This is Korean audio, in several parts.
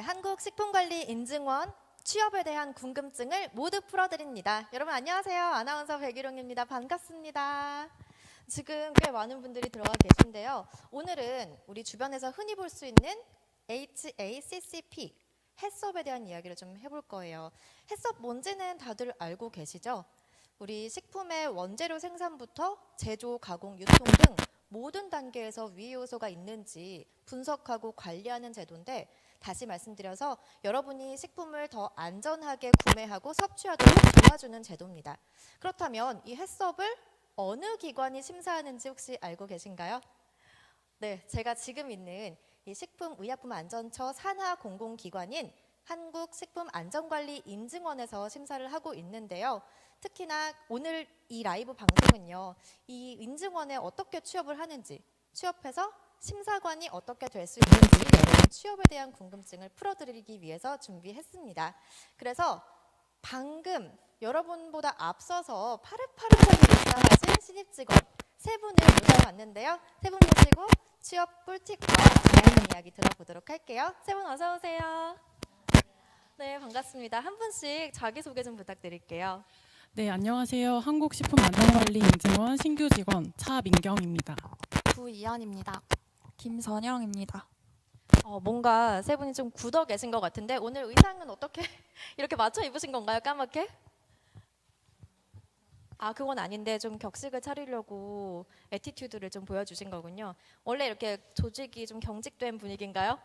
한국식품관리인증원 취업에 대한 궁금증을 모두 풀어드립니다. 여러분 안녕하세요. 아나운서 백일홍입니다. 반갑습니다. 지금 꽤 많은 분들이 들어와 계신데요. 오늘은 우리 주변에서 흔히 볼 수 있는 HACCP, 해썹에 대한 이야기를 좀 해볼 거예요. 해썹 뭔지는 다들 알고 계시죠? 우리 식품의 원재료 생산부터 제조, 가공, 유통 등 모든 단계에서 위해 요소가 있는지 분석하고 관리하는 제도인데, 다시 말씀드려서 여러분이 식품을 더 안전하게 구매하고 섭취하도록 도와주는 제도입니다. 그렇다면 이 해썹을 어느 기관이 심사하는지 혹시 알고 계신가요? 네, 제가 지금 있는 이 식품의약품안전처 산하 공공기관인 한국식품안전관리인증원에서 심사를 하고 있는데요. 특히나 오늘 이 라이브 방송은요, 이 인증원에 어떻게 취업을 하는지, 취업해서 심사관이 어떻게 될 수 있는지 여러분 취업에 대한 궁금증을 풀어드리기 위해서 준비했습니다. 그래서 방금 여러분보다 앞서서 파릇파릇하게 입사하신 신입직원 세 분을 모셔봤는데요. 세 분 모시고 취업 꿀팁과 다양한 이야기 들어보도록 할게요. 세 분 어서 오세요. 네, 반갑습니다. 한 분씩 자기소개 좀 부탁드릴게요. 네, 안녕하세요. 한국식품안전관리인증원 신규 직원 차민경입니다. 구이연입니다. 김선영입니다. 뭔가 세 분이 좀 굳어 계신 것 같은데 오늘 의상은 어떻게 이렇게 맞춰 입으신 건가요? 까맣게? 그건 아닌데 좀 격식을 차리려고 애티튜드를 좀 보여주신 거군요. 원래 이렇게 조직이 좀 경직된 분위기인가요?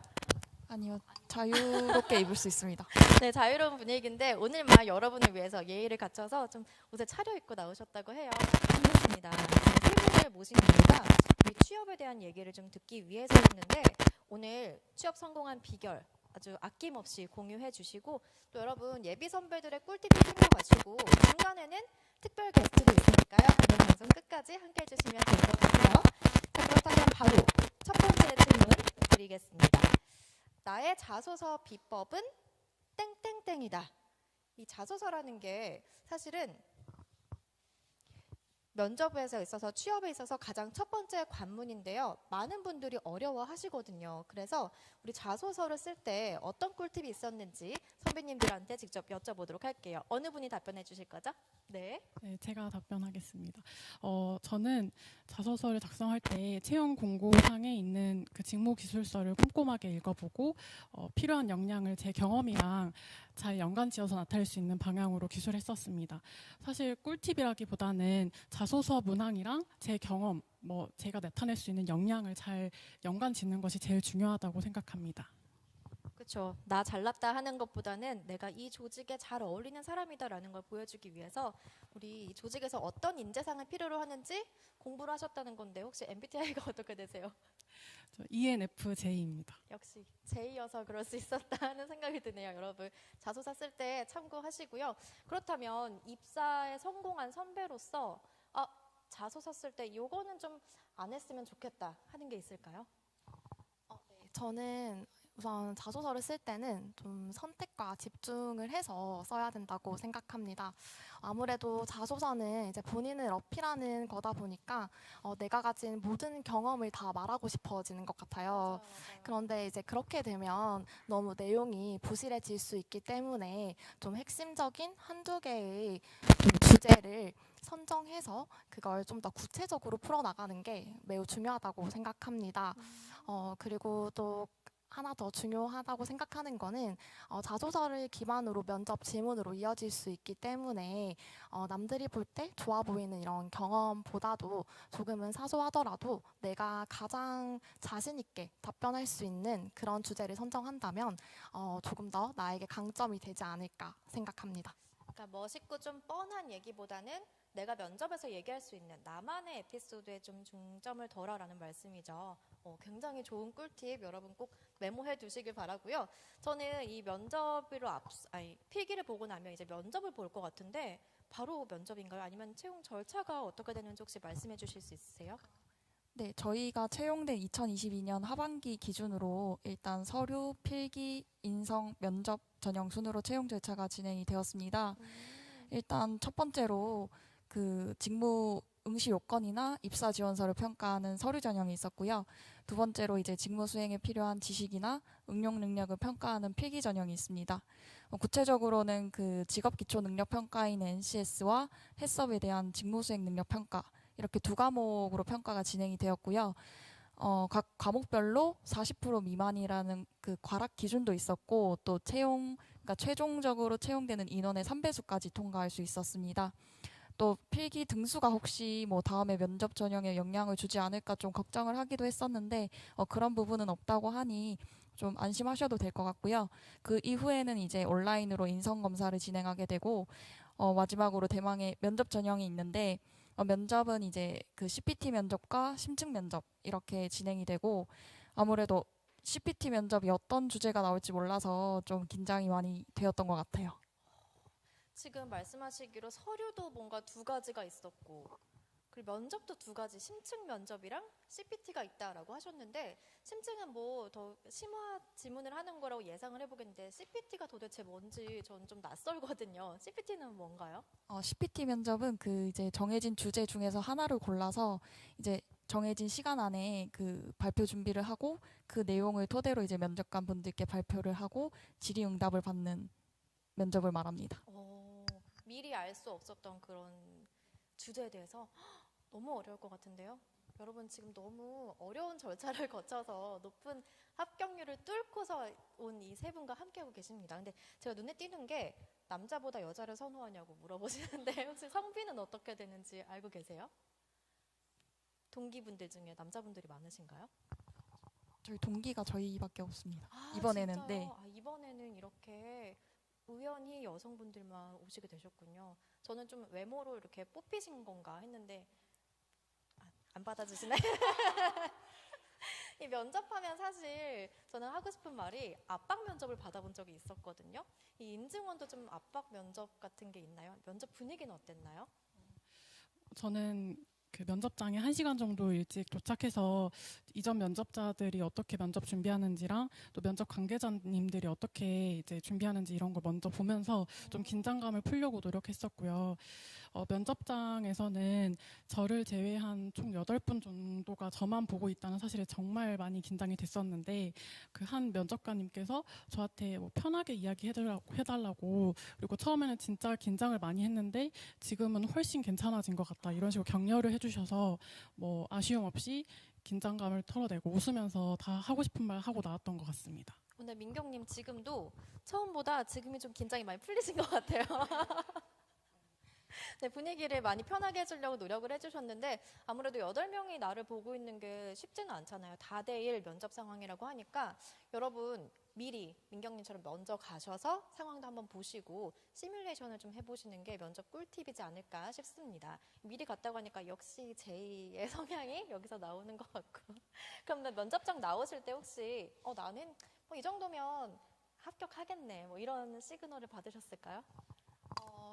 아니요, 자유롭게 입을 수 있습니다. 네, 자유로운 분위기인데 오늘만 여러분을 위해서 예의를 갖춰서 좀 옷을 차려입고 나오셨다고 해요. 반갑습니다. 세 분을 모신 이유가 우리 취업에 대한 얘기를 좀 듣기 위해서였는데, 오늘 취업 성공한 비결 아주 아낌없이 공유해 주시고, 또 여러분 예비 선배들의 꿀팁도 챙겨가시고 중간에는 특별 게스트도 있으니까요. 오늘 방송 끝까지 함께 해주시면 될 것 같아요. 자, 그렇다면 바로 첫 번째 질문 드리겠습니다. 나의 자소서 비법은 땡땡땡이다. 이 자소서라는 게 사실은 면접에 있어서 취업에 있어서 가장 첫 번째 관문인데요. 많은 분들이 어려워하시거든요. 그래서 우리 자소서를 쓸 때 어떤 꿀팁이 있었는지 선배님들한테 직접 여쭤보도록 할게요. 어느 분이 답변해 주실 거죠? 네. 네, 제가 답변하겠습니다. 저는 자소서를 작성할 때 채용 공고상에 있는 그 직무 기술서를 꼼꼼하게 읽어보고 필요한 역량을 제 경험이랑 잘 연관지어서 나타낼 수 있는 방향으로 기술했었습니다. 사실 꿀팁이라기보다는 자소서 문항이랑 제 경험, 제가 나타낼 수 있는 역량을 잘 연관짓는 것이 제일 중요하다고 생각합니다. 그렇죠. 나 잘났다 하는 것보다는 내가 이 조직에 잘 어울리는 사람이다라는 걸 보여주기 위해서 우리 조직에서 어떤 인재상을 필요로 하는지 공부를 하셨다는 건데, 혹시 MBTI가 어떻게 되세요? 저 ENFJ입니다. 역시 J여서 그럴 수 있었다 하는 생각이 드네요. 여러분 자소서 쓸 때 참고하시고요. 그렇다면 입사에 성공한 선배로서 자소서 쓸 때 요거는 좀 안 했으면 좋겠다 하는 게 있을까요? 네, 저는 우선 자소서를 쓸 때는 좀 선택과 집중을 해서 써야 된다고 생각합니다. 아무래도 자소서는 이제 본인을 어필하는 거다 보니까 내가 가진 모든 경험을 다 말하고 싶어지는 것 같아요. 맞아요. 그런데 이제 그렇게 되면 너무 내용이 부실해질 수 있기 때문에 좀 핵심적인 한두 개의 좀 주제를 선정해서 그걸 좀 더 구체적으로 풀어나가는 게 매우 중요하다고 생각합니다. 그리고 또 하나 더 중요하다고 생각하는 거는 자소서를 기반으로 면접 질문으로 이어질 수 있기 때문에 남들이 볼 때 좋아 보이는 이런 경험보다도 조금은 사소하더라도 내가 가장 자신 있게 답변할 수 있는 그런 주제를 선정한다면 조금 더 나에게 강점이 되지 않을까 생각합니다. 그러니까 멋있고 좀 뻔한 얘기보다는 내가 면접에서 얘기할 수 있는 나만의 에피소드에 좀 중점을 둬라라는 말씀이죠. 굉장히 좋은 꿀팁 여러분 꼭 메모해 두시길 바라고요. 저는 이 필기를 보고 나면 이제 면접을 볼 것 같은데, 바로 면접인가요? 아니면 채용 절차가 어떻게 되는지 혹시 말씀해 주실 수 있으세요? 네, 저희가 채용된 2022년 하반기 기준으로 일단 서류, 필기, 인성, 면접 전형 순으로 채용 절차가 진행이 되었습니다. 일단 첫 번째로 그 직무 응시 요건이나 입사 지원서를 평가하는 서류 전형이 있었고요. 두 번째로 이제 직무 수행에 필요한 지식이나 응용 능력을 평가하는 필기 전형이 있습니다. 구체적으로는 그 직업 기초 능력 평가인 NCS와 해썹에 대한 직무 수행 능력 평가 이렇게 두 과목으로 평가가 진행이 되었고요. 각 과목별로 40% 미만이라는 그 과락 기준도 있었고 또 그러니까 최종적으로 채용되는 인원의 3배수까지 통과할 수 있었습니다. 또 필기 등수가 혹시 뭐 다음에 면접 전형에 영향을 주지 않을까 좀 걱정을 하기도 했었는데 그런 부분은 없다고 하니 좀 안심하셔도 될 것 같고요. 그 이후에는 이제 온라인으로 인성 검사를 진행하게 되고 마지막으로 대망의 면접 전형이 있는데 면접은 이제 그 CPT 면접과 심층 면접 이렇게 진행이 되고 아무래도 CPT 면접이 어떤 주제가 나올지 몰라서 좀 긴장이 많이 되었던 것 같아요. 지금 말씀하시기로 서류도 뭔가 두 가지가 있었고 그리고 면접도 두 가지, 심층 면접이랑 CPT가 있다라고 하셨는데 심층은 뭐 더 심화 지문을 하는 거라고 예상을 해보겠는데 CPT가 도대체 뭔지 전 좀 낯설거든요. CPT는 뭔가요? CPT 면접은 그 이제 정해진 주제 중에서 하나를 골라서 이제 정해진 시간 안에 그 발표 준비를 하고 그 내용을 토대로 이제 면접관 분들께 발표를 하고 질의응답을 받는 면접을 말합니다. 미리 알 수 없었던 그런 주제에 대해서 너무 어려울 것 같은데요. 여러분 지금 너무 어려운 절차를 거쳐서 높은 합격률을 뚫고서 온 이 세 분과 함께하고 계십니다. 근데 제가 눈에 띄는 게 남자보다 여자를 선호하냐고 물어보시는데 혹시 성비는 어떻게 되는지 알고 계세요? 동기분들 중에 남자분들이 많으신가요? 저희 동기가 저희밖에 없습니다. 아, 이번에는 진짜요? 네. 이번에는 이렇게 우연히 여성분들만 오시게 되셨군요. 저는 좀 외모로 이렇게 뽑히신 건가 했는데 안 받아주시네. 이 면접하면 사실 저는 하고 싶은 말이 압박 면접을 받아본 적이 있었거든요. 이 임직원도 좀 압박 면접 같은 게 있나요? 면접 분위기는 어땠나요? 저는 그 면접장에 1시간 정도 일찍 도착해서 이전 면접자들이 어떻게 면접 준비하는지랑 또 면접 관계자님들이 어떻게 이제 준비하는지 이런 걸 먼저 보면서 좀 긴장감을 풀려고 노력했었고요. 면접장에서는 저를 제외한 총 8분 정도가 저만 보고 있다는 사실에 정말 많이 긴장이 됐었는데 그 한 면접관님께서 저한테 뭐 편하게 이야기해달라고 그리고 처음에는 진짜 긴장을 많이 했는데 지금은 훨씬 괜찮아진 것 같다 이런 식으로 격려를 해주셔서 뭐 아쉬움 없이 긴장감을 털어내고 웃으면서 다 하고 싶은 말 하고 나왔던 것 같습니다. 오늘 민경님 지금도 처음보다 지금이 좀 긴장이 많이 풀리신 것 같아요. 네, 분위기를 많이 편하게 해주려고 노력을 해주셨는데 아무래도 8명이 나를 보고 있는 게 쉽지는 않잖아요. 다대일 면접 상황이라고 하니까 여러분 미리 민경님처럼 먼저 가셔서 상황도 한번 보시고 시뮬레이션을 좀 해보시는 게 면접 꿀팁이지 않을까 싶습니다. 미리 갔다고 하니까 역시 제2의 성향이 여기서 나오는 것 같고 그럼 면접장 나오실 때 혹시 나는 뭐 이 정도면 합격하겠네 뭐 이런 시그널을 받으셨을까요?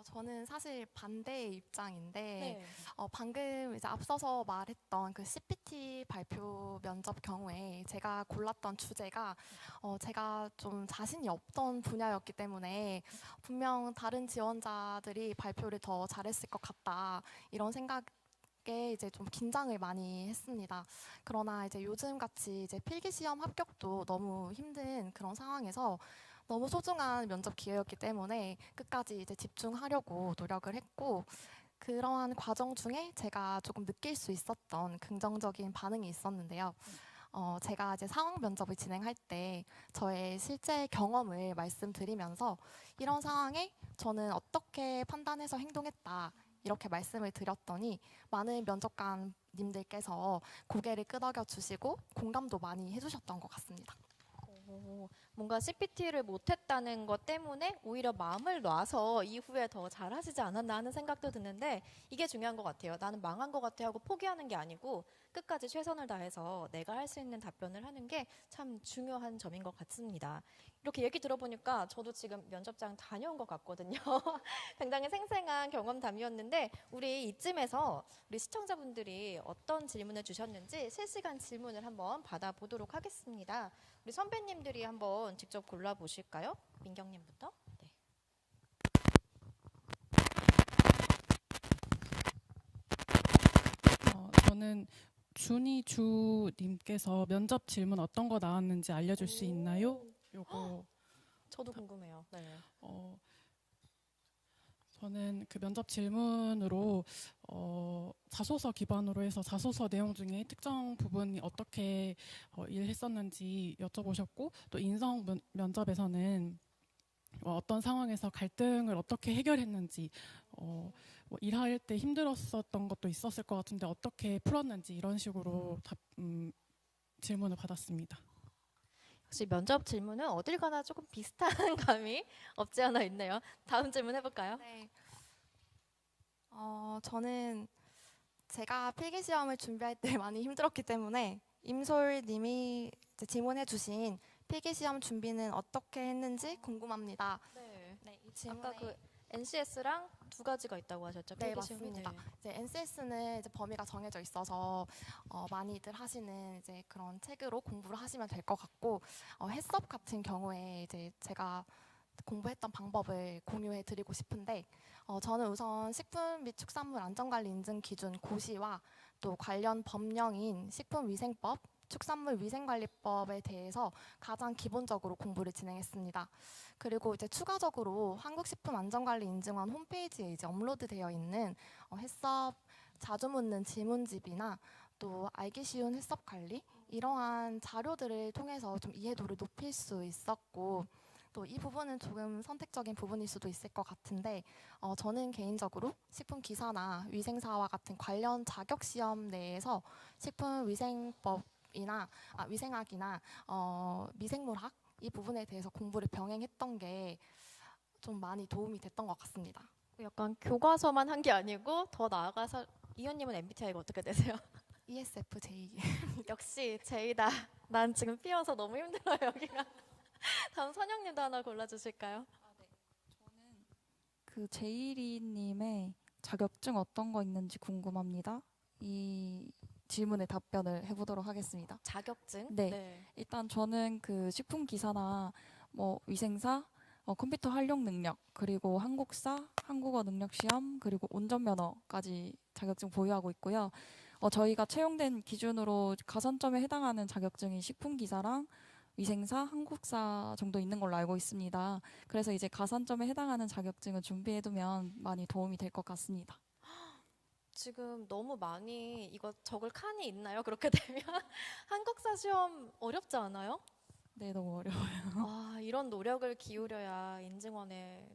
저는 사실 반대의 입장인데 네. 방금 이제 앞서서 말했던 그 CPT 발표 면접 경우에 제가 골랐던 주제가 제가 좀 자신이 없던 분야였기 때문에 분명 다른 지원자들이 발표를 더 잘했을 것 같다 이런 생각에 이제 좀 긴장을 많이 했습니다. 그러나 이제 요즘 같이 이제 필기 시험 합격도 너무 힘든 그런 상황에서 너무 소중한 면접 기회였기 때문에 끝까지 이제 집중하려고 노력을 했고 그러한 과정 중에 제가 조금 느낄 수 있었던 긍정적인 반응이 있었는데요. 제가 이제 상황 면접을 진행할 때 저의 실제 경험을 말씀드리면서 이런 상황에 저는 어떻게 판단해서 행동했다 이렇게 말씀을 드렸더니 많은 면접관님들께서 고개를 끄덕여 주시고 공감도 많이 해주셨던 것 같습니다. 뭔가 CPT를 못했다는 것 때문에 오히려 마음을 놔서 이후에 더 잘하시지 않았나 하는 생각도 드는데 이게 중요한 것 같아요. 나는 망한 것 같아 하고 포기하는 게 아니고 끝까지 최선을 다해서 내가 할 수 있는 답변을 하는 게 참 중요한 점인 것 같습니다. 이렇게 얘기 들어보니까 저도 지금 면접장 다녀온 것 같거든요. 굉장히 생생한 경험담이었는데 우리 이쯤에서 우리 시청자분들이 어떤 질문을 주셨는지 실시간 질문을 한번 받아보도록 하겠습니다. 우리 선배님들이 한번 직접 골라보실까요? 민경님부터. 네. 저는 준희 주님께서 면접 질문 어떤 거 나왔는지 알려줄 수 있나요? 요거 저도 궁금해요. 네. 저는 그 면접 질문으로 자소서 기반으로 해서 자소서 내용 중에 특정 부분이 어떻게 일했었는지 여쭤보셨고, 또 인성 면접에서는 어떤 상황에서 갈등을 어떻게 해결했는지, 뭐 일할 때 힘들었었던 것도 있었을 것 같은데 어떻게 풀었는지 이런 식으로 질문을 받았습니다. 역시 면접 질문은 어딜 가나 조금 비슷한 감이 없지 않아 있네요. 다음 질문 해볼까요? 네. 저는 제가 필기 시험을 준비할 때 많이 힘들었기 때문에 임솔님이 이제 질문해주신 필기 시험 준비는 어떻게 했는지 궁금합니다. 네. 네, 이 질문에 아까 그 NCS랑 두 가지가 있다고 하셨죠? 네, 필기 시험이? 맞습니다. 이제 NCS는 이제 범위가 정해져 있어서 많이들 하시는 이제 그런 책으로 공부를 하시면 될 것 같고, 해썹 같은 경우에 이제 제가 공부했던 방법을 공유해 드리고 싶은데, 저는 우선 식품 및 축산물 안전관리 인증 기준 고시와 또 관련 법령인 식품위생법, 축산물 위생관리법에 대해서 가장 기본적으로 공부를 진행했습니다. 그리고 이제 추가적으로 한국식품안전관리인증원 홈페이지에 이제 업로드되어 있는 해썹 자주 묻는 질문집이나 또 알기 쉬운 해썹 관리 이러한 자료들을 통해서 좀 이해도를 높일 수 있었고, 또 이 부분은 조금 선택적인 부분일 수도 있을 것 같은데, 저는 개인적으로 식품기사나 위생사와 같은 관련 자격시험 내에서 식품위생법이나 위생학이나 미생물학 이 부분에 대해서 공부를 병행했던 게 좀 많이 도움이 됐던 것 같습니다. 약간 교과서만 한 게 아니고 더 나아가서 이현님은 MBTI가 어떻게 되세요? ESFJ. 역시 J다. 난 지금 P여서 너무 힘들어요 여기가. 다음 선영님도 하나 골라주실까요? 그 제이리님의 자격증 어떤 거 있는지 궁금합니다. 이 질문에 답변을 해보도록 하겠습니다. 자격증? 네. 일단 저는 그 식품 기사나 뭐 위생사, 컴퓨터 활용 능력, 그리고 한국사, 한국어 능력 시험, 그리고 운전면허까지 자격증 보유하고 있고요. 저희가 채용된 기준으로 가산점에 해당하는 자격증이 식품 기사랑 위생사, 한국사 정도 있는 걸로 알고 있습니다. 그래서 이제 가산점에 해당하는 자격증을 준비해두면 많이 도움이 될 것 같습니다. 지금 너무 많이 이거 적을 칸이 있나요? 그렇게 되면 한국사 시험 어렵지 않아요? 네, 너무 어려워요. 아, 이런 노력을 기울여야 인증원에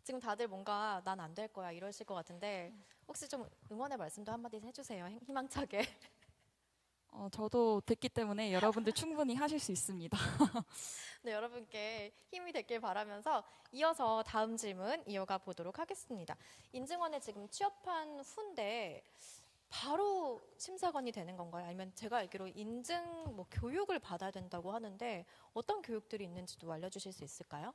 지금 다들 뭔가 난 안 될 거야 이러실 것 같은데 혹시 좀 응원의 말씀도 한마디 해주세요. 희망차게. 저도 됐기 때문에 여러분들 충분히 하실 수 있습니다. 네, 여러분께 힘이 됐길 바라면서 이어서 다음 질문 이어가 보도록 하겠습니다. 인증원에 지금 취업한 후인데 바로 심사관이 되는 건가요? 아니면 제가 알기로 인증 뭐 교육을 받아야 된다고 하는데 어떤 교육들이 있는지도 알려주실 수 있을까요?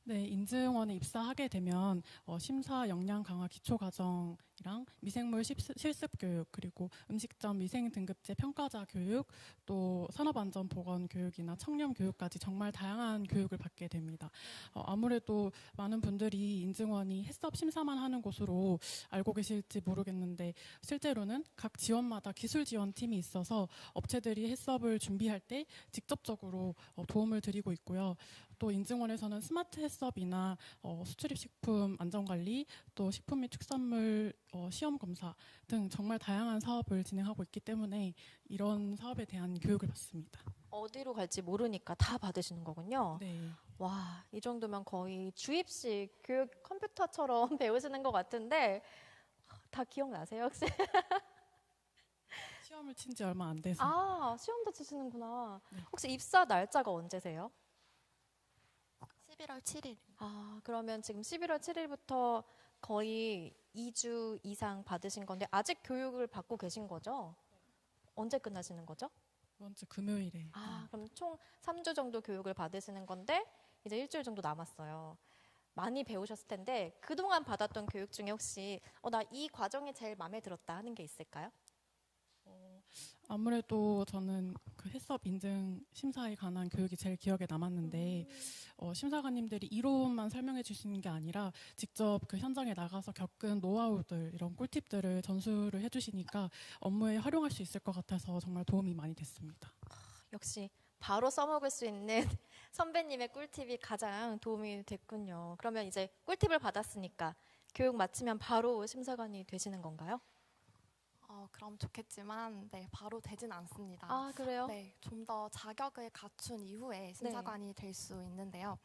네, 인증원에 입사하게 되면 심사 역량 강화 기초 과정이랑 미생물 실습 교육, 그리고 음식점 위생 등급제 평가자 교육, 또 산업안전 보건 교육이나 청렴 교육까지 정말 다양한 교육을 받게 됩니다. 아무래도 많은 분들이 인증원이 해썹 심사만 하는 곳으로 알고 계실지 모르겠는데 실제로는 각 지원마다 기술 지원팀이 있어서 업체들이 해썹을 준비할 때 직접적으로 도움을 드리고 있고요. 또 인증원에서는 스마트 해썹이나 수출입식품 안전관리, 또 식품 및 축산물 시험 검사 등 정말 다양한 사업을 진행하고 있기 때문에 이런 사업에 대한 교육을 받습니다. 어디로 갈지 모르니까 다 받으시는 거군요. 네. 와, 이 정도면 거의 주입식 교육 컴퓨터처럼 배우시는 것 같은데 다 기억나세요 혹시? 시험을 친 지 얼마 안 돼서. 아, 시험도 치시는구나. 네. 혹시 입사 날짜가 언제세요? 11월 7일. 아, 그러면 지금 11월 7일부터 거의 2주 이상 받으신 건데 아직 교육을 받고 계신 거죠? 언제 끝나시는 거죠? 이번 주 금요일에. 아, 그럼 총 3주 정도 교육을 받으시는 건데 이제 일주일 정도 남았어요. 많이 배우셨을 텐데 그동안 받았던 교육 중에 혹시 나 이 과정이 제일 마음에 들었다 하는 게 있을까요? 아무래도 저는 그 해썹 인증 심사에 관한 교육이 제일 기억에 남았는데 심사관님들이 이론만 설명해 주시는 게 아니라 직접 그 현장에 나가서 겪은 노하우들 이런 꿀팁들을 전수를 해주시니까 업무에 활용할 수 있을 것 같아서 정말 도움이 많이 됐습니다. 역시 바로 써먹을 수 있는 선배님의 꿀팁이 가장 도움이 됐군요. 그러면 이제 꿀팁을 받았으니까 교육 마치면 바로 심사관이 되시는 건가요? 그럼 좋겠지만 네, 바로 되진 않습니다. 아, 그래요? 네, 좀 더 자격을 갖춘 이후에 심사관이 될 수 있는데요.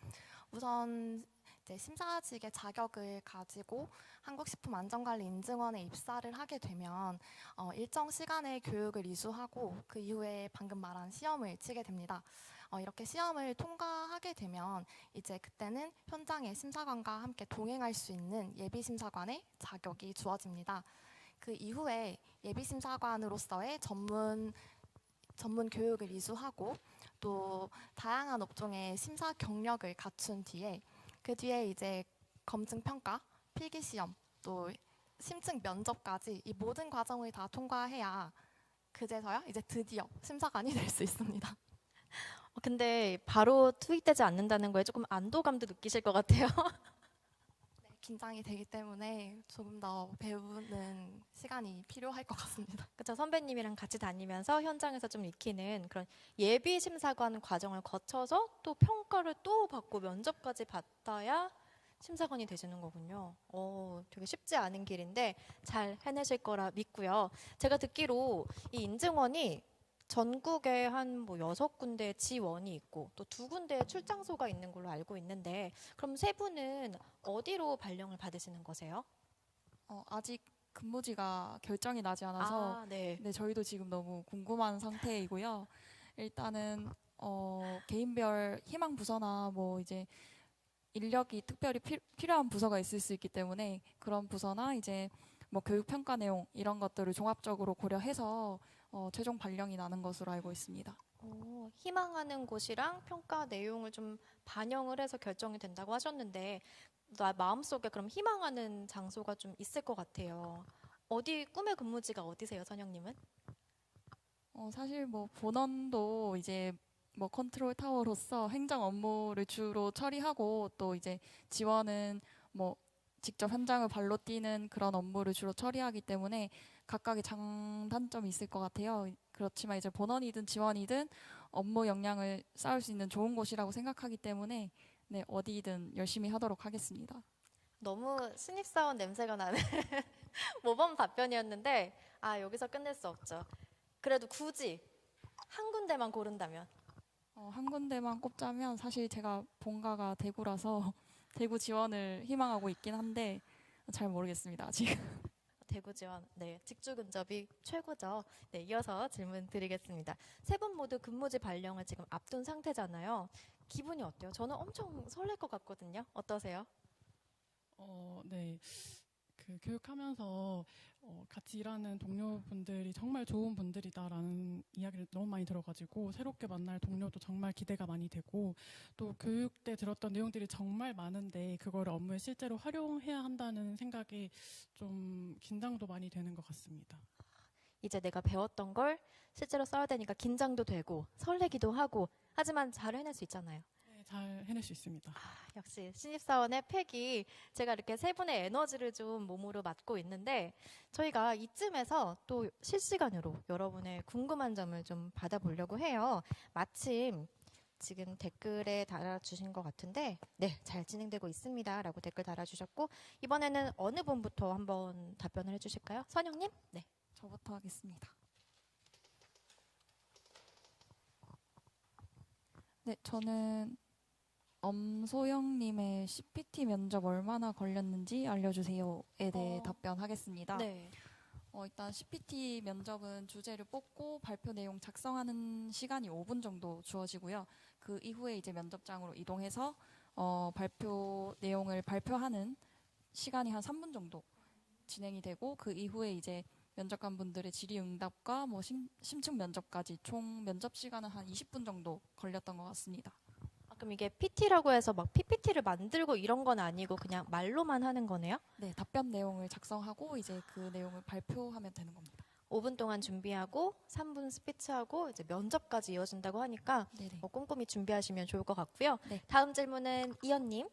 우선 이제 심사직의 자격을 가지고 한국식품안전관리인증원에 입사를 하게 되면 일정 시간의 교육을 이수하고 그 이후에 방금 말한 시험을 치게 됩니다. 이렇게 시험을 통과하게 되면 이제 그때는 현장의 심사관과 함께 동행할 수 있는 예비심사관의 자격이 주어집니다. 그 이후에 예비심사관으로서의 전문 교육을 이수하고 또 다양한 업종의 심사 경력을 갖춘 뒤에 그 뒤에 이제 검증 평가, 필기 시험, 또 심층 면접까지 이 모든 과정을 다 통과해야 그제서야 이제 드디어 심사관이 될 수 있습니다. 근데 바로 투입되지 않는다는 거에 조금 안도감도 느끼실 것 같아요. 네, 긴장이 되기 때문에 조금 더 배우는 시간이 필요할 것 같습니다. 그렇죠. 선배님이랑 같이 다니면서 현장에서 좀 익히는 그런 예비 심사관 과정을 거쳐서 또 평가를 또 받고 면접까지 받아야 심사관이 되시는 거군요. 되게 쉽지 않은 길인데 잘 해내실 거라 믿고요. 제가 듣기로 이 인증원이 전국에 한 뭐 6군데 지원이 있고 또 2군데 출장소가 있는 걸로 알고 있는데 그럼 세 분은 어디로 발령을 받으시는 거세요? 아직 근무지가 결정이 나지 않아서 네. 네, 저희도 지금 너무 궁금한 상태이고요. 일단은 개인별 희망 부서나 뭐 이제 인력이 특별히 필요한 부서가 있을 수 있기 때문에 그런 부서나 이제 뭐 교육 평가 내용 이런 것들을 종합적으로 고려해서 최종 발령이 나는 것으로 알고 있습니다. 희망하는 곳이랑 평가 내용을 좀 반영을 해서 결정이 된다고 하셨는데 나 마음속에 그럼 희망하는 장소가 좀 있을 것 같아요. 어디 꿈의 근무지가 어디세요, 선영님은? 사실 뭐 본원도 이제 뭐 컨트롤 타워로서 행정 업무를 주로 처리하고 또 이제 지원은 뭐 직접 현장을 발로 뛰는 그런 업무를 주로 처리하기 때문에 각각의 장단점이 있을 것 같아요. 그렇지만 이제 본원이든 지원이든 업무 역량을 쌓을 수 있는 좋은 곳이라고 생각하기 때문에 네, 어디든 열심히 하도록 하겠습니다. 너무 신입사원 냄새가 나는 모범 답변이었는데 여기서 끝낼 수 없죠. 그래도 굳이 한 군데만 고른다면 한 군데만 꼽자면 사실 제가 본가가 대구라서 대구 지원을 희망하고 있긴 한데 잘 모르겠습니다, 아직. 대구 지원, 네, 직주 근접이 최고죠. 네, 이어서 질문 드리겠습니다. 세 분 모두 근무지 발령을 지금 앞둔 상태잖아요. 기분이 어때요? 저는 엄청 설렐 것 같거든요. 어떠세요? 네. 그 교육하면서 같이 일하는 동료분들이 정말 좋은 분들이다라는 이야기를 너무 많이 들어가지고 새롭게 만날 동료도 정말 기대가 많이 되고 또 교육 때 들었던 내용들이 정말 많은데 그걸 업무에 실제로 활용해야 한다는 생각에 좀 긴장도 많이 되는 것 같습니다. 이제 내가 배웠던 걸 실제로 써야 되니까 긴장도 되고 설레기도 하고 하지만 잘 해낼 수 있잖아요. 네, 잘 해낼 수 있습니다. 역시 신입사원의 패기, 제가 이렇게 세 분의 에너지를 좀 몸으로 맡고 있는데 저희가 이쯤에서 또 실시간으로 여러분의 궁금한 점을 좀 받아보려고 해요. 마침 지금 댓글에 달아주신 것 같은데 네, 잘 진행되고 있습니다 라고 댓글 달아주셨고 이번에는 어느 분부터 한번 답변을 해주실까요? 선영님? 네. 저부터 하겠습니다. 네, 저는 엄소영님의 CPT 면접 얼마나 걸렸는지 알려주세요에 대해 답변하겠습니다. 네. 일단 CPT 면접은 주제를 뽑고 발표 내용 작성하는 시간이 5분 정도 주어지고요. 그 이후에 이제 면접장으로 이동해서 발표 내용을 발표하는 시간이 한 3분 정도 진행이 되고 그 이후에 이제 면접관 분들의 질의응답과 뭐 심층 면접까지 총 면접 시간은 한 20분 정도 걸렸던 것 같습니다. 그럼 이게 PT라고 해서 막 PPT를 만들고 이런 건 아니고 그냥 말로만 하는 거네요? 네, 답변 내용을 작성하고 이제 그 내용을 발표하면 되는 겁니다. 5분 동안 준비하고 3분 스피치하고 이제 면접까지 이어진다고 하니까 네네. 꼼꼼히 준비하시면 좋을 것 같고요. 네. 다음 질문은 이현님.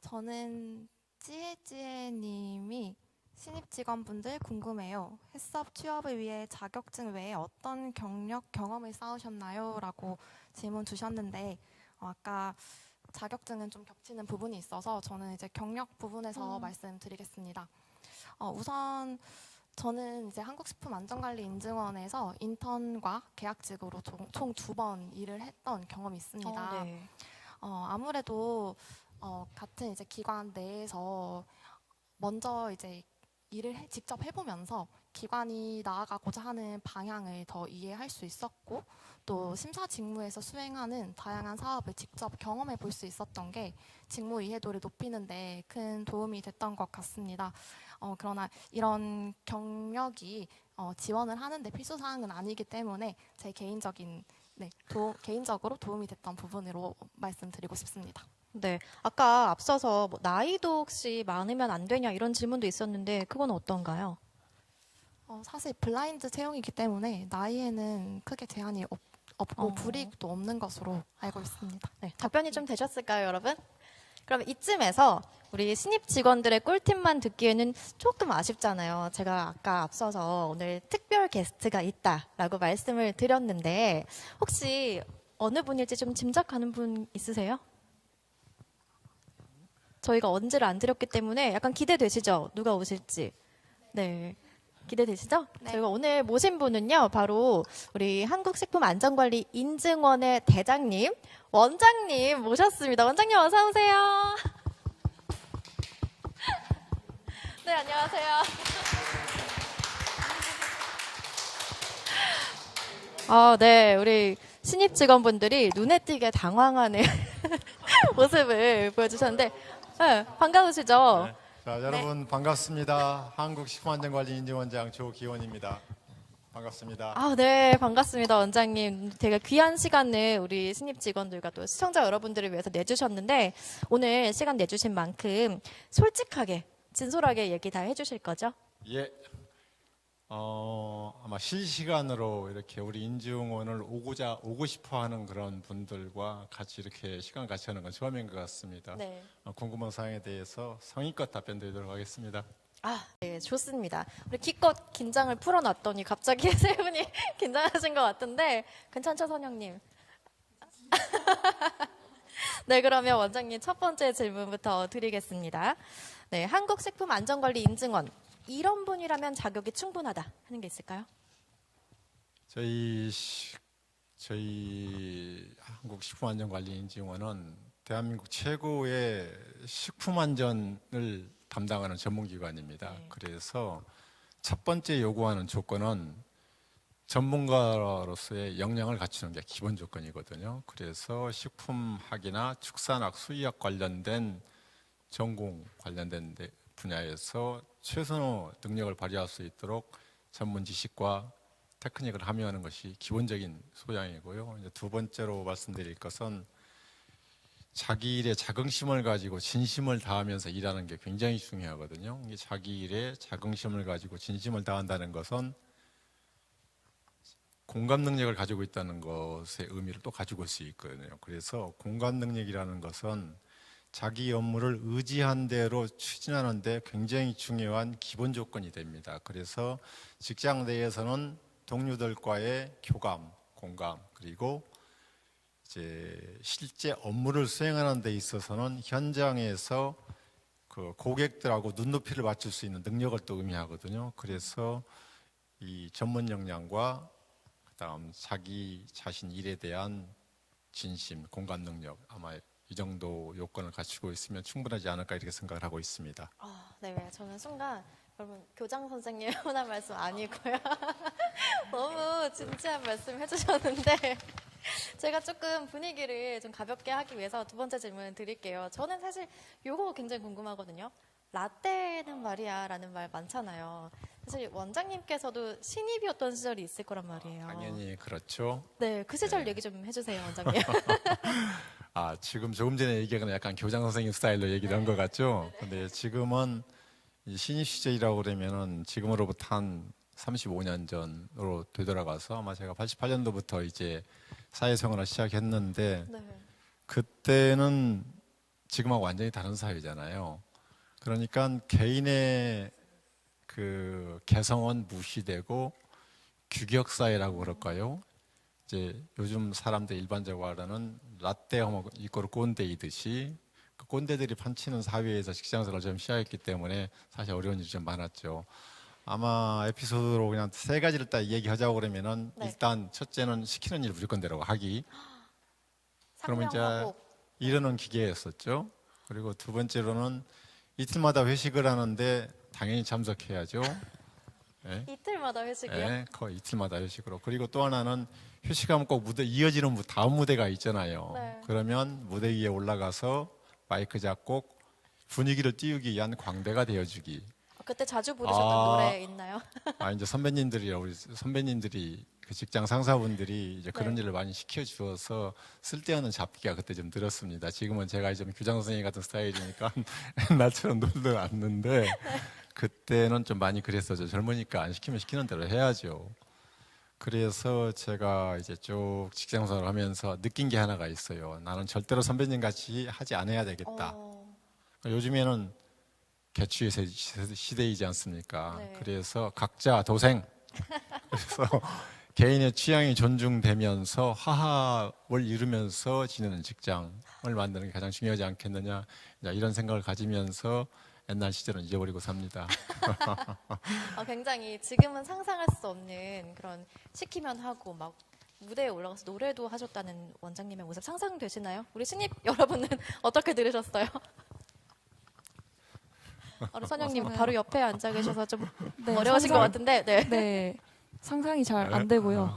저는 찌해찌해님이 신입 직원분들 궁금해요. 햇섭 취업을 위해 자격증 외에 어떤 경력 경험을 쌓으셨나요? 라고 질문 주셨는데 아까 자격증은 좀 겹치는 부분이 있어서 저는 이제 경력 부분에서 말씀드리겠습니다. 우선 저는 이제 한국식품안전관리인증원에서 인턴과 계약직으로 총 2번 일을 했던 경험이 있습니다. 네. 아무래도 같은 이제 기관 내에서 먼저 이제 일을 직접 해보면서 기관이 나아가고자 하는 방향을 더 이해할 수 있었고 또 심사 직무에서 수행하는 다양한 사업을 직접 경험해 볼 수 있었던 게 직무 이해도를 높이는 데 큰 도움이 됐던 것 같습니다. 그러나 이런 경력이 지원을 하는데 필수 사항은 아니기 때문에 제 개인적으로 도움이 됐던 부분으로 말씀드리고 싶습니다. 네. 아까 앞서서 뭐 나이도 혹시 많으면 안 되냐 이런 질문도 있었는데 그건 어떤가요? 사실 블라인드 채용이기 때문에 나이에는 크게 제한이 없고 불이익도 없는 것으로 알고 있습니다. 네. 답변이 좀 되셨을까요, 여러분? 그럼 이쯤에서 우리 신입 직원들의 꿀팁만 듣기에는 조금 아쉽잖아요. 제가 아까 앞서서 오늘 특별 게스트가 있다라고 말씀을 드렸는데 혹시 어느 분일지 좀 짐작하는 분 있으세요? 저희가 언제를 안 드렸기 때문에 약간 기대되시죠? 누가 오실지. 네. 기대되시죠? 네. 저희가 오늘 모신 분은요, 바로 우리 한국식품안전관리인증원의 대장님, 원장님 모셨습니다. 원장님 어서 오세요. 네, 안녕하세요. 네, 우리 신입 직원분들이 눈에 띄게 당황하는 모습을 보여주셨는데, 네, 반가우시죠? 네. 자, 여러분 반갑습니다. 한국식품안전관리인증원장 조기원입니다. 반갑습니다. 네, 반갑습니다, 원장님. 되게 귀한 시간을 우리 신입 직원들과 또 시청자 여러분들을 위해서 내주셨는데, 오늘 시간 내주신 만큼 솔직하게, 진솔하게 얘기 다 해주실 거죠? 예. 아마 실시간으로 이렇게 우리 인증원을 오고 싶어 하는 그런 분들과 같이 이렇게 시간 같이 하는 건 처음인 것 같습니다. 네. 궁금한 사항에 대해서 성의껏 답변 드리도록 하겠습니다. 네, 좋습니다. 우리 기껏 긴장을 풀어놨더니 갑자기 세 분이 긴장하신 것 같은데, 괜찮죠, 선영님? 네, 그러면 원장님 첫 번째 질문부터 드리겠습니다. 네, 한국식품안전관리인증원. 이런 분이라면 자격이 충분하다 하는 게 있을까요? 저희 한국식품안전관리인증원은 대한민국 최고의 식품안전을 담당하는 전문기관입니다. 네. 그래서 첫 번째 요구하는 조건은 전문가로서의 역량을 갖추는 게 기본 조건이거든요. 그래서 식품학이나 축산학, 수의학 관련된 전공 관련된 분야에서 최선의 능력을 발휘할 수 있도록 전문 지식과 테크닉을 함유하는 것이 기본적인 소양이고요. 이제 두 번째로 말씀드릴 것은 자기 일에 자긍심을 가지고 진심을 다하면서 일하는 게 굉장히 중요하거든요. 이 자기 일에 자긍심을 가지고 진심을 다한다는 것은 공감 능력을 가지고 있다는 것의 의미를 또 가지고 올 수 있거든요. 그래서 공감 능력이라는 것은 자기 업무를 의지한 대로 추진하는 데 굉장히 중요한 기본 조건이 됩니다. 그래서 직장 내에서는 동료들과의 교감, 공감, 그리고 이제 실제 업무를 수행하는 데 있어서는 현장에서 그 고객들하고 눈높이를 맞출 수 있는 능력을 또 의미하거든요. 그래서 이 전문 역량과 그다음 자기 자신 일에 대한 진심, 공감 능력, 아마 이 정도 요건을 갖추고 있으면 충분하지 않을까 이렇게 생각을 하고 있습니다. 네, 저는 순간 여러분 교장 선생님 하는 말씀 아니고요. 너무 진지한 말씀 해주셨는데 제가 조금 분위기를 좀 가볍게 하기 위해서 두 번째 질문 드릴게요. 저는 사실 요거 굉장히 궁금하거든요. 라떼는 말이야 라는 말 많잖아요. 사실 원장님께서도 신입이었던 시절이 있을 거란 말이에요. 당연히 그렇죠. 네, 그 시절 네. 얘기 좀 해주세요, 원장님. 지금 조금 전에 얘기한 약간 교장 선생님 스타일로 얘기를 한 것 같죠. 근데 지금은 이 신입 시절이라고 그러면은 지금으로부터 한 35년 전으로 되돌아가서 아마 제가 88년도부터 이제 사회생활을 시작했는데 네. 그때는 지금하고 완전히 다른 사회잖아요. 그러니까 개인의 그 개성은 무시되고 규격 사회라고 그럴까요? 이제 요즘 사람들 일반적으로 말하는 라떼 호모 이꼬르 꼰대이듯이 그 꼰대들이 판치는 사회에서 직장생활을 좀 시작했기 때문에 사실 어려운 일이 좀 많았죠. 아마 에피소드로 그냥 세 가지를 딱 얘기하자고 그러면은 네. 일단 첫째는 시키는 일 무조건 대로 하기. 그러면 이제 상명하고 이러는 기계였었죠. 그리고 두 번째로는 이틀마다 회식을 하는데 당연히 참석해야죠. 예. 이틀마다 회식이요? 예, 거의 이틀마다 회식으로. 그리고 또 하나는 회식하면 꼭 무대 이어지는 다음 무대가 있잖아요. 네. 그러면 무대 위에 올라가서 마이크 잡고 분위기를 띄우기 위한 광대가 되어주기. 그때 자주 부르셨던 노래 있나요? 이제 우리 선배님들이 그 직장 상사분들이 이제 그런 네. 일을 많이 시켜주어서 쓸데없는 잡기가 그때 좀 늘었습니다. 지금은 제가 좀 교장 선생님 같은 스타일이니까 옛날처럼 놀러 왔는데 그때는 좀 많이 그랬었죠. 젊으니까 안 시키면 시키는 대로 해야죠. 그래서 제가 이제 쭉 직장 생활을 하면서 느낀 게 하나가 있어요. 나는 절대로 선배님 같이 하지 않아야 되겠다. 요즘에는 개취의 시대이지 않습니까? 네. 그래서 각자 도생. 그래서 개인의 취향이 존중되면서 화합을 이루면서 지내는 직장을 만드는 게 가장 중요하지 않겠느냐, 이런 생각을 가지면서 옛날 시절은 잊어버리고 삽니다. 굉장히 지금은 상상할 수 없는 그런 시키면 하고 막 무대에 올라가서 노래도 하셨다는 원장님의 모습 상상되시나요? 우리 신입 여러분은 어떻게 들으셨어요? 우리 선영님 바로 옆에 앉아 계셔서 좀 네, 어려우신 것 같은데, 네. 네, 상상이 잘 안 되고요.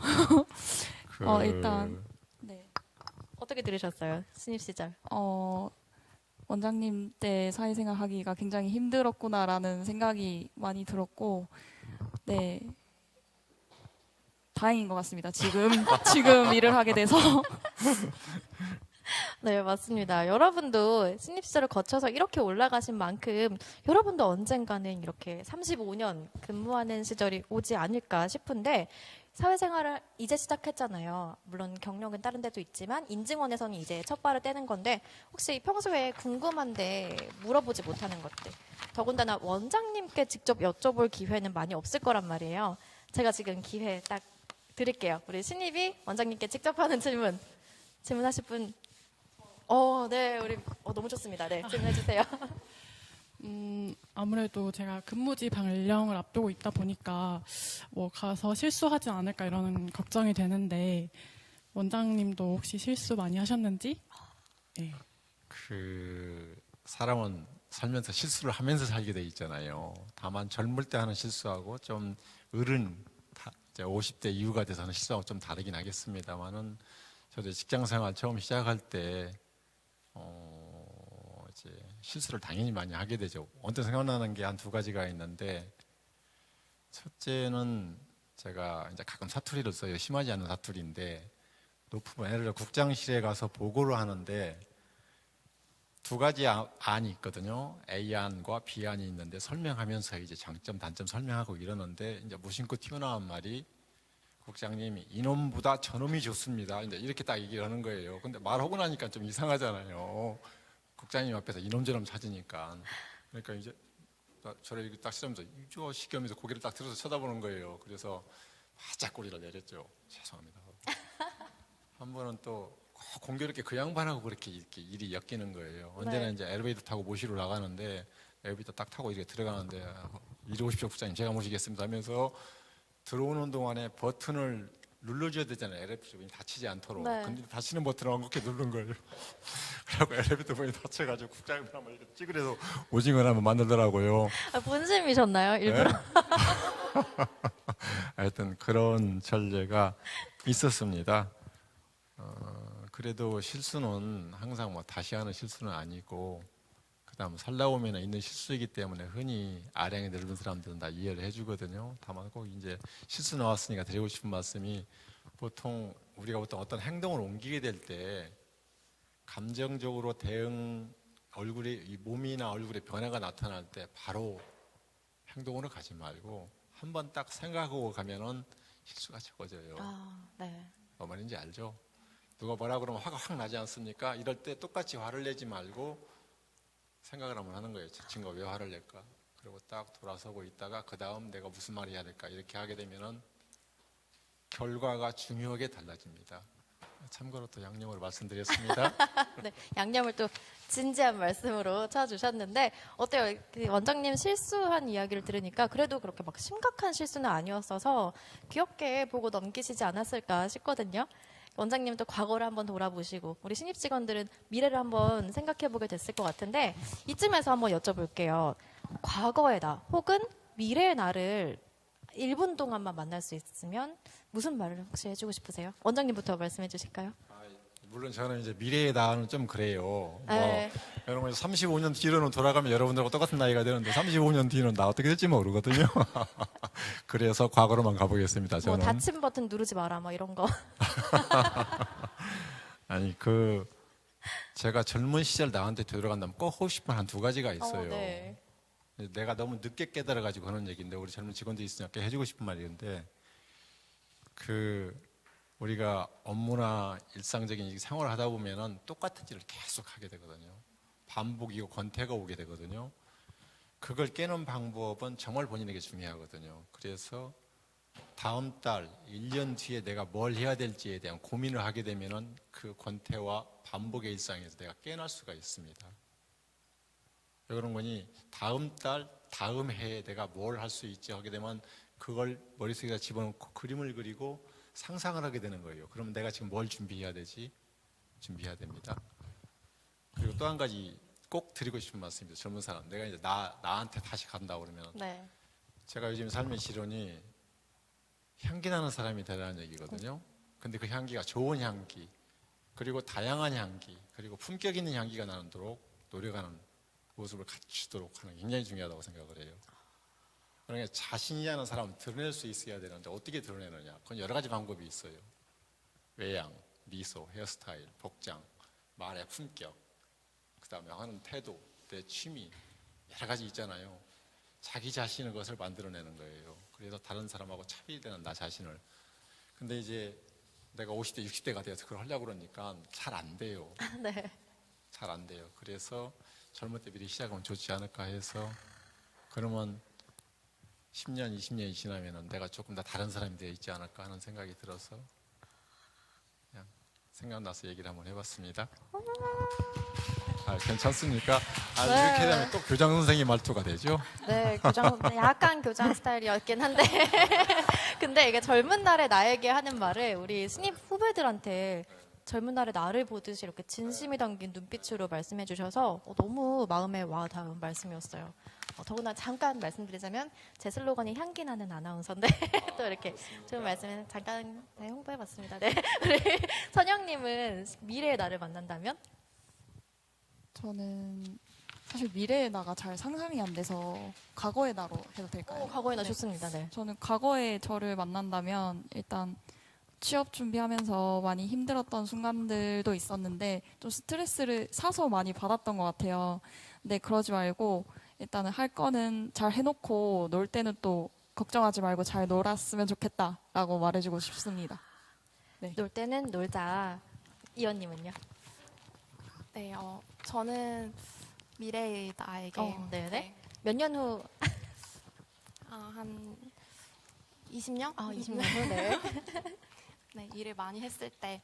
일단 네, 어떻게 들으셨어요? 신입 시절. 원장님 때 사회생활 하기가 굉장히 힘들었구나라는 생각이 많이 들었고, 네, 다행인 것 같습니다. 지금 일을 하게 돼서. 네, 맞습니다. 여러분도 신입 시절을 거쳐서 이렇게 올라가신 만큼 여러분도 언젠가는 이렇게 35년 근무하는 시절이 오지 않을까 싶은데 사회생활을 이제 시작했잖아요. 물론 경력은 다른 데도 있지만 인증원에서는 이제 첫 발을 떼는 건데 혹시 평소에 궁금한데 물어보지 못하는 것들 더군다나 원장님께 직접 여쭤볼 기회는 많이 없을 거란 말이에요. 제가 지금 기회 딱 드릴게요. 우리 신입이 원장님께 직접 하는 질문하실 분. 네, 우리 너무 좋습니다. 네, 질문해 주세요. 아무래도 제가 근무지 발령을 앞두고 있다 보니까 뭐 가서 실수하지 않을까 이런 걱정이 되는데 원장님도 혹시 실수 많이 하셨는지? 네. 그 사람은 살면서 실수를 하면서 살게 돼 있잖아요. 다만 젊을 때 하는 실수하고 좀 어른 이제 50대 이후가 돼서 하는 실수하고 좀 다르긴 하겠습니다만은 저도 직장 생활 처음 시작할 때 이제 실수를 당연히 많이 하게 되죠. 언뜻 생각나는 게 한 두 가지가 있는데 첫째는 제가 이제 가끔 사투리를 써요. 심하지 않은 사투리인데 높으면 예를 들어 국장실에 가서 보고를 하는데 두 가지 안이 있거든요. A안과 B안이 있는데 설명하면서 이제 장점 단점 설명하고 이러는데 이제 무심코 튀어나온 말이 국장님이 이놈보다 저놈이 좋습니다. 이제 이렇게 딱 얘기를 하는 거예요. 근데 말하고 나니까 좀 이상하잖아요. 국장님 앞에서 이놈저놈 찾으니까. 그러니까 이제 저를 이렇게 딱 시점에서 이저 시겸에서 고개를 딱 들어서 쳐다보는 거예요. 그래서 바짝 꼬리를 내렸죠. 죄송합니다. 한 번은 또 공교롭게 그 양반하고 그렇게 이렇게 일이 엮이는 거예요. 언제나 이제 엘리베이터 타고 모시러 나가는데 엘리베이터 딱 타고 이렇게 들어가는데 이리 오십시오 국장님 제가 모시겠습니다 하면서 들어오는 동안에 버튼을 눌러줘야 되잖아요. 엘리베이터 문이 닫히지 않도록. 네. 근데 닫히는 버튼을 엉겁게 누른 거예요. 그래고 엘리베이터 문이 닫혀가지고 국장님 한번 이렇게 찌그려서 오징어를 한번 만들더라고요. 본심이셨나요? 일부러? 네? 하여튼 그런 전례가 있었습니다. 그래도 실수는 항상 뭐 다시 하는 실수는 아니고 그다음 살다 보면 있는 실수이기 때문에 흔히 아량이 넓은 사람들은 다 이해를 해주거든요. 다만 꼭 이제 실수 나왔으니까 드리고 싶은 말씀이 보통 우리가 어떤 행동을 옮기게 될 때 감정적으로 대응 이 몸이나 얼굴에 변화가 나타날 때 바로 행동으로 가지 말고 한번 딱 생각하고 가면은 실수가 적어져요. 네. 뭐 말인지 알죠? 누가 뭐라 그러면 화가 확 나지 않습니까? 이럴 때 똑같이 화를 내지 말고 생각을 한번 하는 거예요. 저 친구가 왜 화를 낼까? 그리고 딱 돌아서고 있다가 그 다음 내가 무슨 말을 해야 될까? 이렇게 하게 되면은 결과가 중요하게 달라집니다. 참고로 또 양념으로 말씀드렸습니다. 네, 양념을 또 진지한 말씀으로 쳐주셨는데 어때요? 그 원장님 실수한 이야기를 들으니까 그래도 그렇게 막 심각한 실수는 아니었어서 귀엽게 보고 넘기시지 않았을까 싶거든요. 원장님도 과거를 한번 돌아보시고 우리 신입 직원들은 미래를 한번 생각해보게 됐을 것 같은데 이쯤에서 한번 여쭤볼게요. 과거의 나 혹은 미래의 나를 1분 동안만 만날 수 있으면 무슨 말을 혹시 해주고 싶으세요? 원장님부터 말씀해 주실까요? 물론 저는 이제 미래의 나는 좀 그래요. 네. 여러분 35년 뒤로는 돌아가면 여러분들하고 똑같은 나이가 되는데 35년 뒤는 나 어떻게 될지 모르거든요. 그래서 과거로만 가보겠습니다. 뭐 저는 닫힌 버튼 누르지 마라 뭐 이런 거. 아니 제가 젊은 시절 나한테 되돌아간다면 꼭 하고 싶은 한 두 가지가 있어요. 네. 내가 너무 늦게 깨달아가지고 하는 얘기인데 우리 젊은 직원들이 있으니까 해주고 싶은 말인데 우리가 업무나 일상적인 생활을 하다 보면은 똑같은 일을 계속 하게 되거든요. 반복이고 권태가 오게 되거든요. 그걸 깨는 방법은 정말 본인에게 중요하거든요. 그래서 다음 달, 1년 뒤에 내가 뭘 해야 될지에 대한 고민을 하게 되면은 그 권태와 반복의 일상에서 내가 깨어날 수가 있습니다. 왜 그런 거니? 다음 달, 다음 해에 내가 뭘 할 수 있지 하게 되면 그걸 머릿속에다 집어넣고 그림을 그리고 상상을 하게 되는 거예요. 그러면 내가 지금 뭘 준비해야 되지? 준비해야 됩니다. 그리고 또 한 가지 꼭 드리고 싶은 말씀입니다. 젊은 사람, 내가 이제 나한테 다시 간다 그러면 네. 제가 요즘 삶의 실현이 향기 나는 사람이 되라는 얘기거든요. 근데 그 향기가 좋은 향기, 그리고 다양한 향기, 그리고 품격 있는 향기가 나도록 노력하는 모습을 갖추도록 하는 게 굉장히 중요하다고 생각을 해요. 그러니까 자신이 하는 사람은 드러낼 수 있어야 되는데 어떻게 드러내느냐? 그건 여러 가지 방법이 있어요. 외양, 미소, 헤어스타일, 복장, 말의 품격, 그 다음에 하는 태도, 내 취미, 여러 가지 있잖아요. 자기 자신의 것을 만들어내는 거예요. 그래서 다른 사람하고 차별되는 나 자신을. 근데 이제 내가 50대, 60대가 돼서 그걸 하려고 그러니까 잘 안 돼요. 네. 잘 안 돼요. 그래서 젊을 때 미리 시작하면 좋지 않을까 해서 그러면 10년, 20년이 지나면 내가 조금 더 다른 사람이 되어 있지 않을까 하는 생각이 들어서 그냥 생각나서 얘기를 한번 해봤습니다. 괜찮습니까? 네. 이렇게 되면 또 교장 선생님 말투가 되죠? 네, 약간 교장 스타일이었긴 한데. 근데 이게 젊은 날의 나에게 하는 말을 우리 신입 후배들한테 젊은 날의 나를 보듯이 이렇게 진심이 담긴 눈빛으로 말씀해 주셔서 너무 마음에 와 닿은 말씀이었어요. 더구나 잠깐 말씀드리자면 제 슬로건이 향기 나는 아나운서인데 또 이렇게 좋은 말씀을 잠깐 홍보해 봤습니다. 네. 우리 선영님은 미래의 나를 만난다면? 저는 사실 미래의 나가 잘 상상이 안 돼서 과거의 나로 해도 될까요? 과거에 나 네. 좋습니다. 네. 저는 과거의 저를 만난다면 일단 취업 준비하면서 많이 힘들었던 순간들도 있었는데 좀 스트레스를 사서 많이 받았던 것 같아요. 근데 그러지 말고 일단은 할 거는 잘 해놓고 놀 때는 또 걱정하지 말고 잘 놀았으면 좋겠다라고 말해주고 싶습니다. 놀 때는 놀자. 이원님은요? 네, 저는 미래의 나에게 네네. 네, 몇 년 후? 한 20년? 20년 후. 네. 네, 일을 많이 했을 때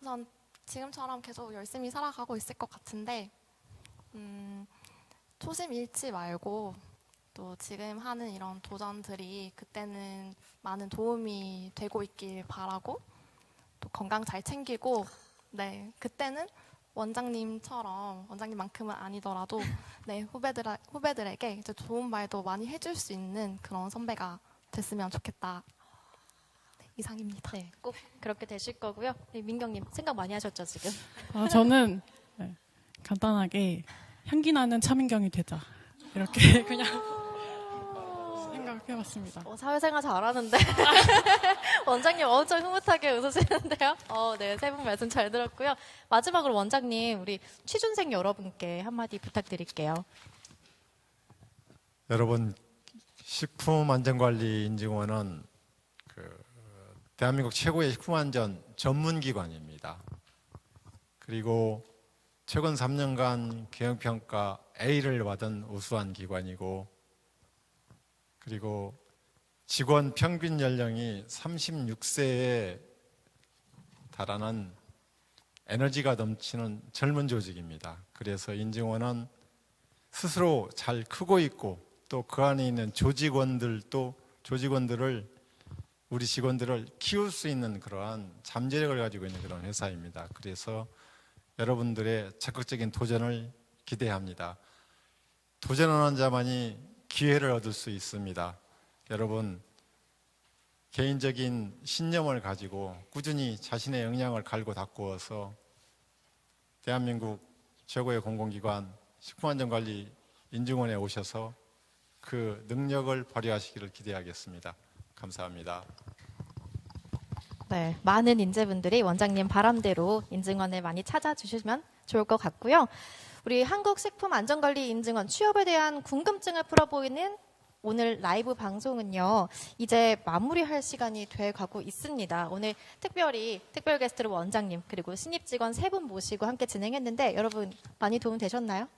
우선 지금처럼 계속 열심히 살아가고 있을 것 같은데 초심 잃지 말고 또 지금 하는 이런 도전들이 그때는 많은 도움이 되고 있길 바라고 또 건강 잘 챙기고 네, 그때는 원장님만큼은 아니더라도 네, 후배들에게 이제 좋은 말도 많이 해줄 수 있는 그런 선배가 됐으면 좋겠다. 네, 이상입니다. 네, 꼭 그렇게 되실 거고요. 네, 민경님 생각 많이 하셨죠 지금? 저는 간단하게 향기 나는 차민경이 되자 이렇게 그냥 생각해봤습니다. 사회생활 잘하는데 원장님 엄청 흐뭇하게 웃으시는데요. 네, 세 분 말씀 잘 들었고요. 마지막으로 원장님 우리 취준생 여러분께 한마디 부탁드릴게요. 여러분, 식품안전관리인증원은 대한민국 최고의 식품안전 전문기관입니다. 그리고 최근 3년간 경영평가 A를 받은 우수한 기관이고, 그리고 직원 평균 연령이 36세에 달하는 에너지가 넘치는 젊은 조직입니다. 그래서 인증원은 스스로 잘 크고 있고 또 그 안에 있는 조직원들을 우리 직원들을 키울 수 있는 그러한 잠재력을 가지고 있는 그런 회사입니다. 그래서 여러분들의 적극적인 도전을 기대합니다. 도전하는 자만이 기회를 얻을 수 있습니다. 여러분, 개인적인 신념을 가지고 꾸준히 자신의 역량을 갈고 닦고서 대한민국 최고의 공공기관 식품안전관리인증원에 오셔서 그 능력을 발휘하시기를 기대하겠습니다. 감사합니다. 네, 많은 인재분들이 원장님 바람대로 인증원을 많이 찾아주시면 좋을 것 같고요. 우리 한국식품안전관리인증원 취업에 대한 궁금증을 풀어보이는 오늘 라이브 방송은요, 이제 마무리할 시간이 돼가고 있습니다. 오늘 특별 게스트로 원장님 그리고 신입 직원 3분 모시고 함께 진행했는데 여러분 많이 도움 되셨나요?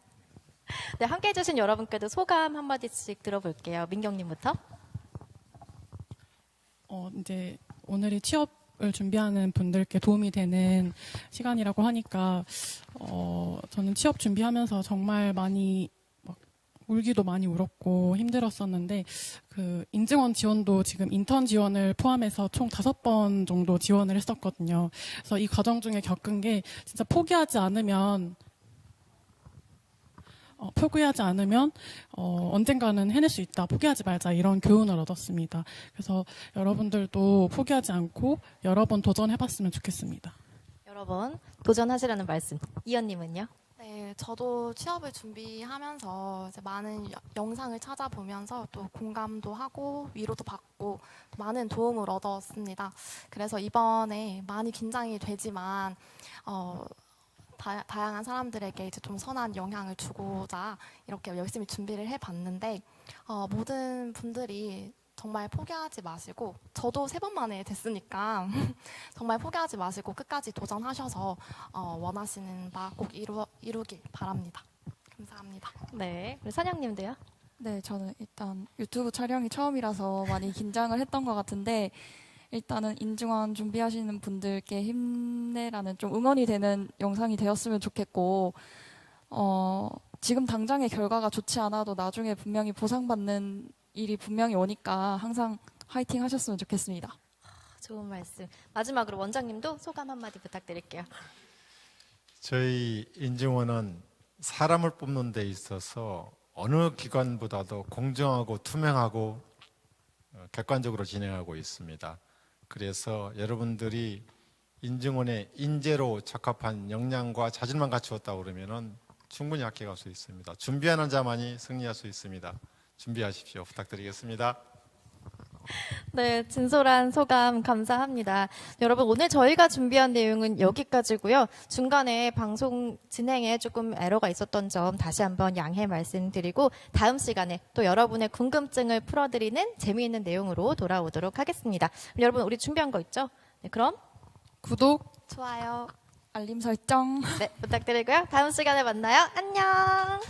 네, 함께 해주신 여러분께도 소감 한마디씩 들어볼게요. 민경님부터. 이제 오늘이 취업을 준비하는 분들께 도움이 되는 시간이라고 하니까 저는 취업 준비하면서 정말 많이 울기도 많이 울었고 힘들었었는데 그 인증원 지원도 지금 인턴 지원을 포함해서 총 5번 정도 지원을 했었거든요. 그래서 이 과정 중에 겪은 게 진짜 포기하지 않으면 언젠가는 해낼 수 있다. 포기하지 말자. 이런 교훈을 얻었습니다. 그래서 여러분들도 포기하지 않고 여러 번 도전해봤으면 좋겠습니다. 여러 번 도전하시라는 말씀. 이현님은요? 네, 저도 취업을 준비하면서 이제 많은 영상을 찾아보면서 또 공감도 하고 위로도 받고 많은 도움을 얻었습니다. 그래서 이번에 많이 긴장이 되지만 다양한 사람들에게 이제 좀 선한 영향을 주고자 이렇게 열심히 준비를 해봤는데 모든 분들이 정말 포기하지 마시고, 저도 3번 만에 됐으니까 정말 포기하지 마시고 끝까지 도전하셔서 원하시는 바 꼭 이루길 바랍니다. 감사합니다. 네, 우리 선영님도요? 네, 저는 일단 유튜브 촬영이 처음이라서 많이 긴장을 했던 것 같은데 일단은 인증원 준비하시는 분들께 힘내라는 좀 응원이 되는 영상이 되었으면 좋겠고 지금 당장의 결과가 좋지 않아도 나중에 분명히 보상받는 일이 분명히 오니까 항상 화이팅 하셨으면 좋겠습니다. 좋은 말씀. 마지막으로 원장님도 소감 한마디 부탁드릴게요. 저희 인증원은 사람을 뽑는 데 있어서 어느 기관보다도 공정하고 투명하고 객관적으로 진행하고 있습니다. 그래서 여러분들이 인증원의 인재로 적합한 역량과 자질만 갖추었다고 그러면은 충분히 합격할 수 있습니다. 준비하는 자만이 승리할 수 있습니다. 준비하십시오. 부탁드리겠습니다. 네, 진솔한 소감 감사합니다. 여러분, 오늘 저희가 준비한 내용은 여기까지고요. 중간에 방송 진행에 조금 에러가 있었던 점 다시 한번 양해 말씀드리고 다음 시간에 또 여러분의 궁금증을 풀어드리는 재미있는 내용으로 돌아오도록 하겠습니다. 여러분, 우리 준비한 거 있죠? 네, 그럼 구독, 좋아요. 알림 설정. 네, 부탁드리고요. 다음 시간에 만나요. 안녕.